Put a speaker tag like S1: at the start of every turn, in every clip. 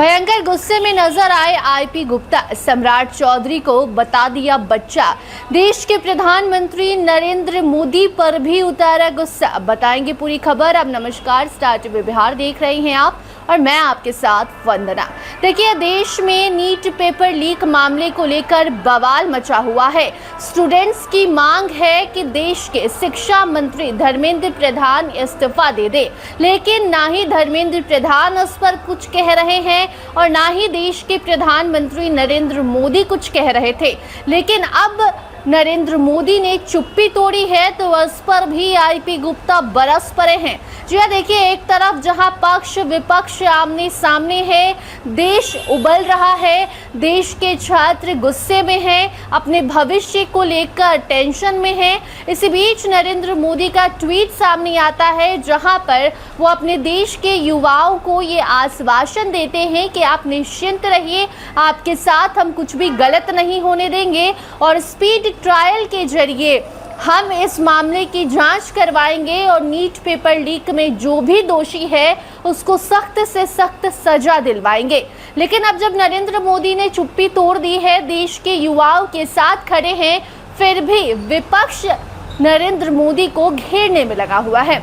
S1: भयंकर गुस्से में नजर आए आईपी गुप्ता। सम्राट चौधरी को बता दिया बच्चा। देश के प्रधानमंत्री नरेंद्र मोदी पर भी उतारा गुस्सा। बताएंगे पूरी खबर। अब नमस्कार, स्टार टीवी बिहार देख रहे हैं आप और मैं आपके साथ वंदना। देखिए, देश में नीट पेपर लीक मामले को लेकर बवाल मचा हुआ है। स्टूडेंट्स की मांग है कि देश के शिक्षा मंत्री धर्मेंद्र प्रधान इस्तीफा दे दे, लेकिन ना ही धर्मेंद्र प्रधान उस पर कुछ कह रहे हैं और ना ही देश के प्रधानमंत्री नरेंद्र मोदी कुछ कह रहे थे। लेकिन अब नरेंद्र मोदी ने चुप्पी तोड़ी है तो उस पर भी आईपी गुप्ता बरस पड़े हैं। जी हाँ, देखिए, एक तरफ जहां पक्ष विपक्ष आमने सामने है, देश उबल रहा है, देश के छात्र गुस्से में हैं, अपने भविष्य को लेकर टेंशन में हैं। इसी बीच नरेंद्र मोदी का ट्वीट सामने आता है जहां पर वो अपने देश के युवाओं को ये आश्वासन देते हैं कि आप निश्चिंत रहिए, आपके साथ हम कुछ भी गलत नहीं होने देंगे और स्पीड ट्रायल के जरिए हम इस मामले की जांच करवाएंगे और नीट पेपर लीक में जो भी दोषी है उसको सख्त से सख्त सजा दिलवाएंगे। लेकिन अब जब नरेंद्र मोदी ने चुप्पी तोड़ दी है, देश के युवाओं के साथ खड़े हैं, फिर भी विपक्ष नरेंद्र मोदी को घेरने में लगा हुआ है।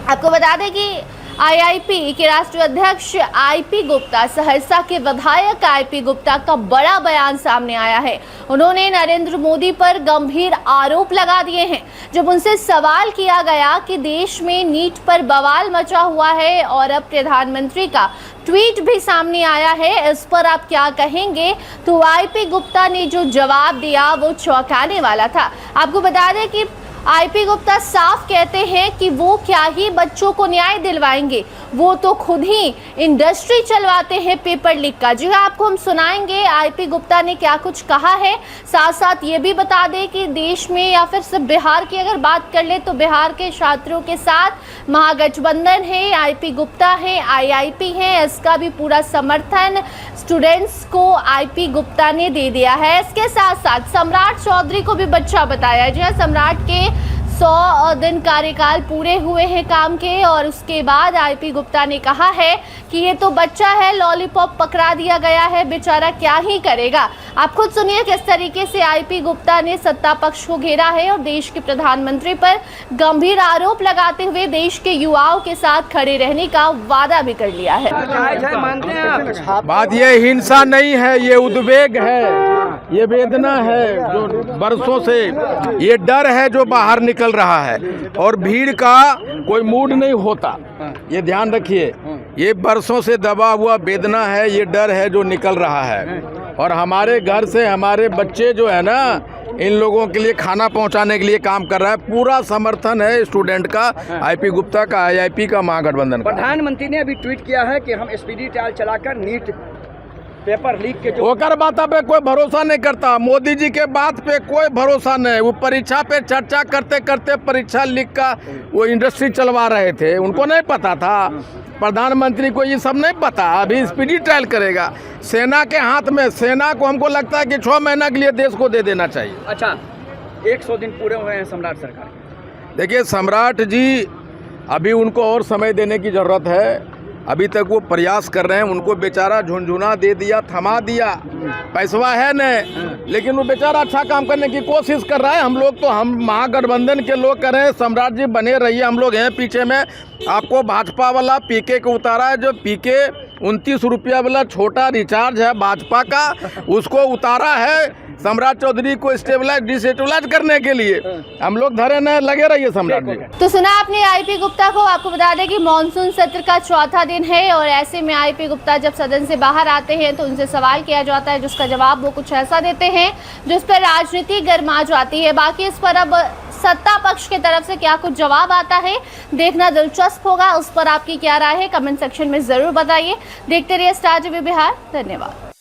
S1: आपको बता दें कि आईआईपी के राष्ट्रीय अध्यक्ष आईपी गुप्ता, सहरसा के विधायक आईपी गुप्ता का बड़ा बयान सामने आया है। उन्होंने नरेंद्र मोदी पर गंभीर आरोप लगा दिए हैं। जब उनसे सवाल किया गया कि देश में नीट पर बवाल मचा हुआ है और अब प्रधानमंत्री का ट्वीट भी सामने आया है, इस पर आप क्या कहेंगे, तो आईपी गुप्ता ने जो जवाब दिया वो चौंकाने वाला था। आपको बता दें कि आईपी गुप्ता साफ कहते हैं कि वो क्या ही बच्चों को न्याय दिलवाएंगे, वो तो खुद ही इंडस्ट्री चलवाते हैं पेपर लीक का। जी हाँ, आपको हम सुनाएंगे आईपी गुप्ता ने क्या कुछ कहा है। साथ साथ ये भी बता दें कि देश में या फिर सिर्फ बिहार की अगर बात कर ले तो बिहार के छात्रों के साथ महागठबंधन है, आईपी गुप्ता है, आईआईपी है, इसका भी पूरा समर्थन स्टूडेंट्स को आईपी गुप्ता ने दे दिया है। इसके साथ साथ सम्राट चौधरी को भी बच्चा बताया। जी हाँ, सम्राट के 100 दिन कार्यकाल पूरे हुए हैं काम के और उसके बाद आईपी गुप्ता ने कहा है कि ये तो बच्चा है, लॉलीपॉप पकड़ा दिया गया है, बेचारा क्या ही करेगा। आप खुद सुनिए किस तरीके से आईपी गुप्ता ने सत्ता पक्ष को घेरा है और देश के प्रधानमंत्री पर गंभीर आरोप लगाते हुए देश के युवाओं के साथ खड़े रहने का वादा भी कर लिया है।
S2: बात ये हिंसा नहीं है, ये उद्वेग है, ये वेदना है जो बरसों से, ये डर है जो बाहर निकल रहा है और भीड़ का कोई मूड नहीं होता। ये ध्यान रखिए, ये बरसों से दबा हुआ वेदना है, ये डर है जो निकल रहा है। और हमारे घर से हमारे बच्चे जो है ना, इन लोगों के लिए खाना पहुंचाने के लिए काम कर रहा है। पूरा समर्थन है स्टूडेंट का, आईपी गुप्ता का, आईआईपी का, महागठबंधन का।
S3: प्रधानमंत्री ने अभी ट्वीट किया है कि हम स्पीडी ट्रायल चलाकर नीट पेपर लीक के जो
S2: होकर बात पे कोई भरोसा नहीं करता। मोदी जी के बात पे कोई भरोसा नहीं। वो परीक्षा पे चर्चा करते करते परीक्षा लीक का वो इंडस्ट्री चलवा रहे थे, उनको नहीं पता था। प्रधानमंत्री को ये सब नहीं पता। अभी स्पीडी ट्रायल करेगा सेना के हाथ में। सेना को हमको लगता है कि 6 महीना के लिए देश को दे देना चाहिए।
S3: अच्छा, 100 दिन पूरे हुए हैं सम्राट सरकार के।
S2: देखिए, सम्राट जी अभी उनको और समय देने की ज़रूरत है। अभी तक वो प्रयास कर रहे हैं, उनको बेचारा झुनझुना दे दिया, थमा दिया, पैसवा है न, लेकिन वो बेचारा अच्छा काम करने की कोशिश कर रहा है। हम महागठबंधन के लोग कर रहे हैं, सम्राट जी बने रहिए, हम लोग हैं पीछे में। आपको भाजपा वाला पीके को उतारा है, जो पीके 29 रुपया वाला छोटा रिचार्ज है भाजपा का, उसको उतारा है सम्राट चौधरी को स्टेबलाइज डिस्टेबलाइज करने के लिए। हम लोग धरे न लगे रहिए सम्राट जी।
S1: तो सुना आपने आईपी गुप्ता को। आपको बता दें कि मानसून सत्र का चौथा दिन है और ऐसे में आईपी गुप्ता जब सदन से बाहर आते हैं तो उनसे सवाल किया जाता है, जिसका जवाब वो कुछ ऐसा देते हैं जिस पर राजनीति गर्मा जाती है। बाकी इस पर अब सत्ता पक्ष की तरफ से क्या कुछ जवाब आता है, देखना दिलचस्प होगा। उस पर आपकी क्या राय है, कमेंट सेक्शन में जरूर बताइए। देखते रहिए स्टार टीवी बिहार। धन्यवाद।